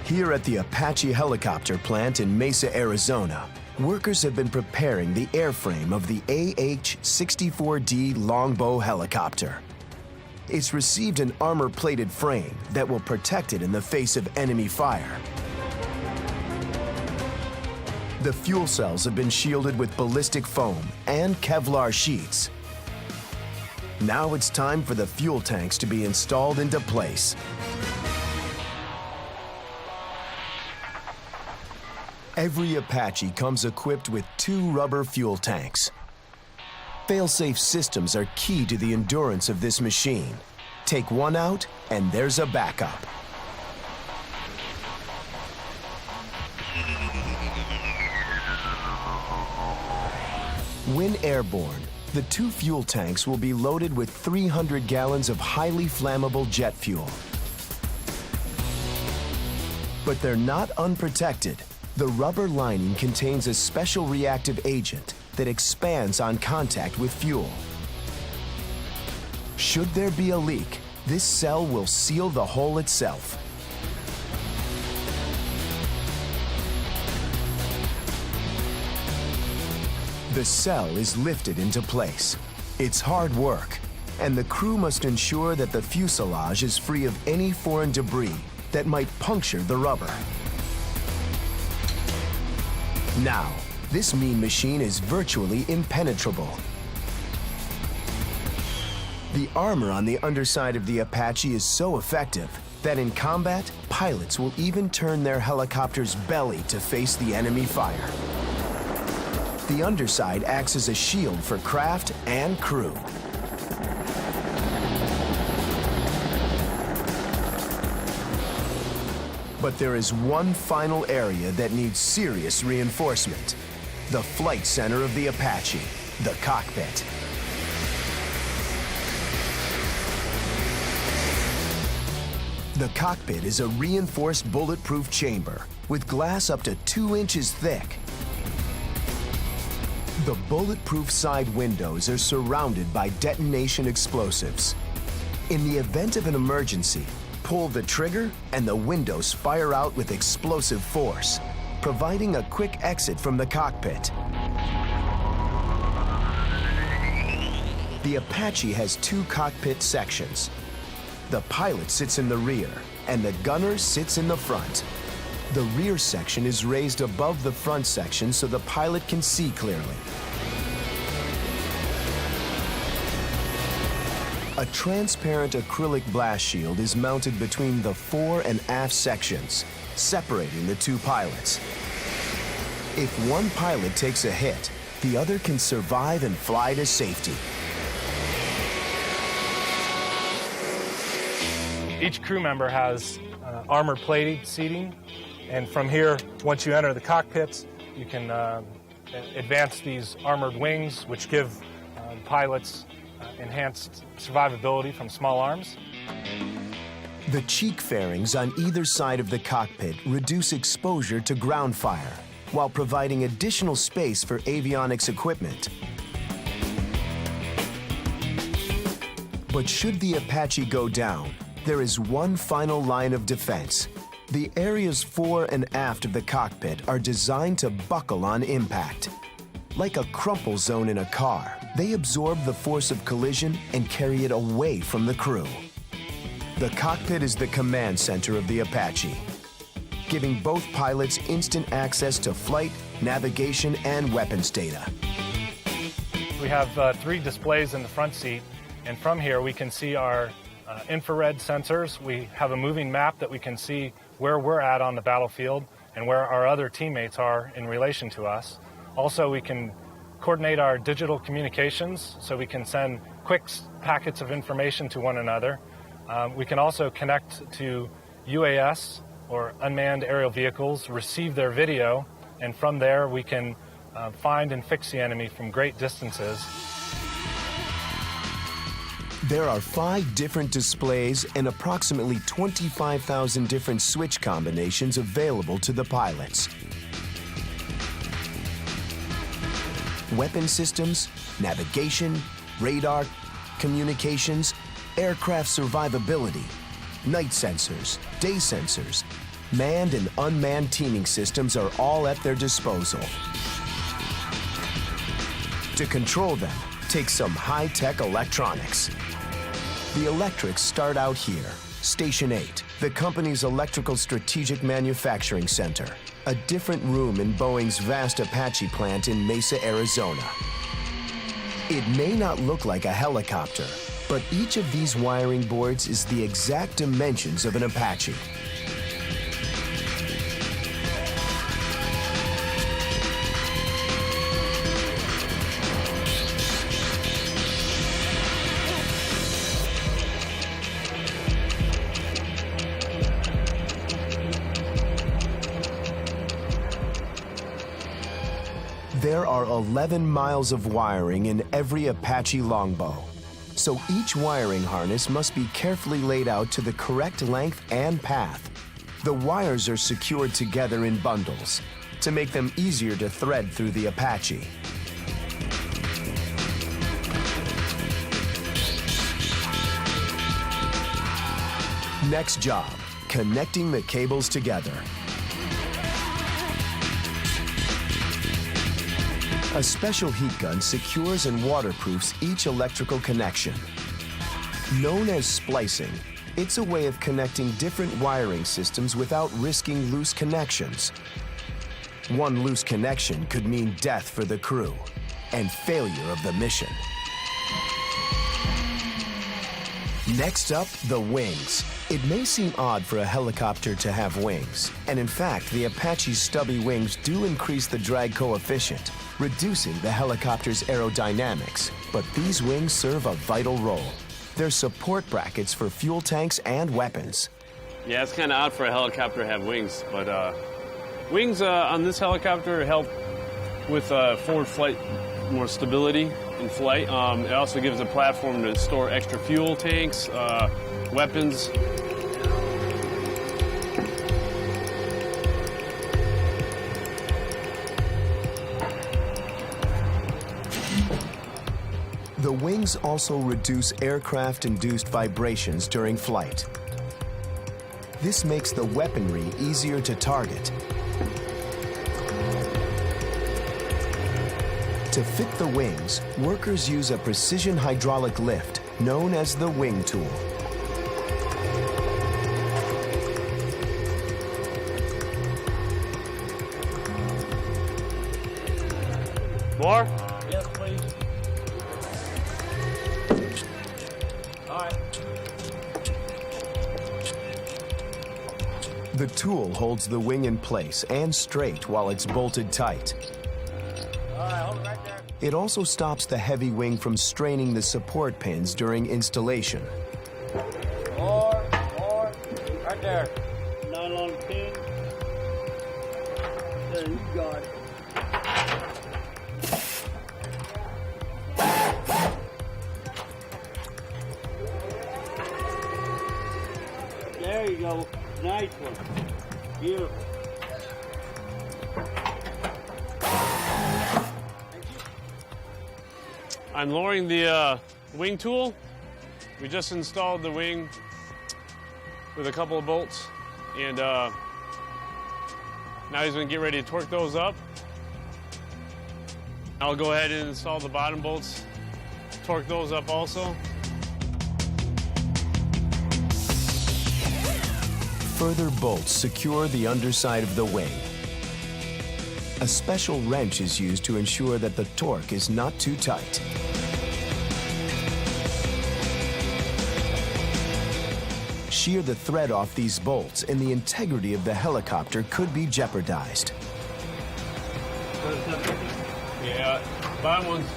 Here at the Apache helicopter plant in Mesa, Arizona, workers have been preparing the airframe of the AH-64D Longbow helicopter. It's received an armor-plated frame that will protect it in the face of enemy fire. The fuel cells have been shielded with ballistic foam and Kevlar sheets. Now it's time for the fuel tanks to be installed into place. Every Apache comes equipped with 2 rubber fuel tanks. Fail-safe systems are key to the endurance of this machine. Take one out, and there's a backup. When airborne, the 2 fuel tanks will be loaded with 300 gallons of highly flammable jet fuel. But they're not unprotected. The rubber lining contains a special reactive agent that expands on contact with fuel. Should there be a leak, this cell will seal the hole itself. The cell is lifted into place. It's hard work, and the crew must ensure that the fuselage is free of any foreign debris that might puncture the rubber. Now, this mean machine is virtually impenetrable. The armor on the underside of the Apache is so effective that in combat, pilots will even turn their helicopter's belly to face the enemy fire. The underside acts as a shield for craft and crew. But there is one final area that needs serious reinforcement: the flight center of the Apache, the cockpit. The cockpit is a reinforced bulletproof chamber with glass up to 2 inches thick. The bulletproof side windows are surrounded by detonation explosives. In the event of an emergency, pull the trigger and the windows fire out with explosive force, providing a quick exit from the cockpit. The Apache has 2 cockpit sections. The pilot sits in the rear and the gunner sits in the front. The rear section is raised above the front section so the pilot can see clearly. A transparent acrylic blast shield is mounted between the fore and aft sections, separating the 2 pilots. If one pilot takes a hit, the other can survive and fly to safety. Each crew member has armor-plated seating, and from here, once you enter the cockpits, you can advance these armored wings, which give pilots enhanced survivability from small arms. The cheek fairings on either side of the cockpit reduce exposure to ground fire, while providing additional space for avionics equipment. But should the Apache go down, there is one final line of defense. The areas fore and aft of the cockpit are designed to buckle on impact. Like a crumple zone in a car, they absorb the force of collision and carry it away from the crew. The cockpit is the command center of the Apache, giving both pilots instant access to flight, navigation, and weapons data. We have 3 displays in the front seat, and from here we can see our infrared sensors. We have a moving map that we can see where we're at on the battlefield and where our other teammates are in relation to us. Also, we can coordinate our digital communications so we can send quick packets of information to one another. We can also connect to UAS, or unmanned aerial vehicles, receive their video, and from there we can find and fix the enemy from great distances. There are 5 different displays and approximately 25,000 different switch combinations available to the pilots. Weapon systems, navigation, radar, communications, aircraft survivability, night sensors, day sensors, Manned and unmanned teaming systems are all at their disposal. To control them, take some high-tech electronics. The electrics start out here, Station 8, the company's electrical strategic manufacturing center, a different room in Boeing's vast Apache plant in Mesa, Arizona. It may not look like a helicopter, but each of these wiring boards is the exact dimensions of an Apache. There are 11 miles of wiring in every Apache longbow, so each wiring harness must be carefully laid out to the correct length and path. The wires are secured together in bundles to make them easier to thread through the Apache. Next job, connecting the cables together. A special heat gun secures and waterproofs each electrical connection. Known as splicing, it's a way of connecting different wiring systems without risking loose connections. One loose connection could mean death for the crew and failure of the mission. Next up, the wings. It may seem odd for a helicopter to have wings, and in fact, the Apache's stubby wings do increase the drag coefficient, reducing the helicopter's aerodynamics, but these wings serve a vital role. They're support brackets for fuel tanks and weapons. Yeah, it's kind of odd for a helicopter to have wings, but wings on this helicopter help with forward flight, more stability in flight. It also gives a platform to store extra fuel tanks, weapons. The wings also reduce aircraft-induced vibrations during flight. This makes the weaponry easier to target. To fit the wings, workers use a precision hydraulic lift known as the wing tool. More? Yes, please. All right. The tool holds the wing in place and straight while it's bolted tight. All right, hold it right there. It also stops the heavy wing from straining the support pins during installation. More, right there. Nylon pin. There you got it. There you go. Nice one. Beautiful. I'm lowering the wing tool. We just installed the wing with a couple of bolts, and now he's going to get ready to torque those up. I'll go ahead and install the bottom bolts, torque those up also. Further bolts secure the underside of the wing. A special wrench is used to ensure that the torque is not too tight. Shear the thread off these bolts and the integrity of the helicopter could be jeopardized. Yeah, bottom one's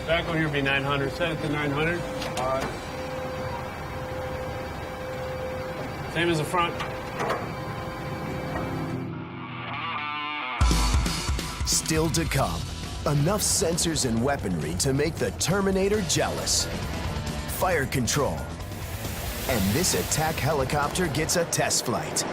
back over here would be 900. Set it to 900. All right. Same as the front. Still to come, enough sensors and weaponry to make the Terminator jealous. Fire control. And this attack helicopter gets a test flight.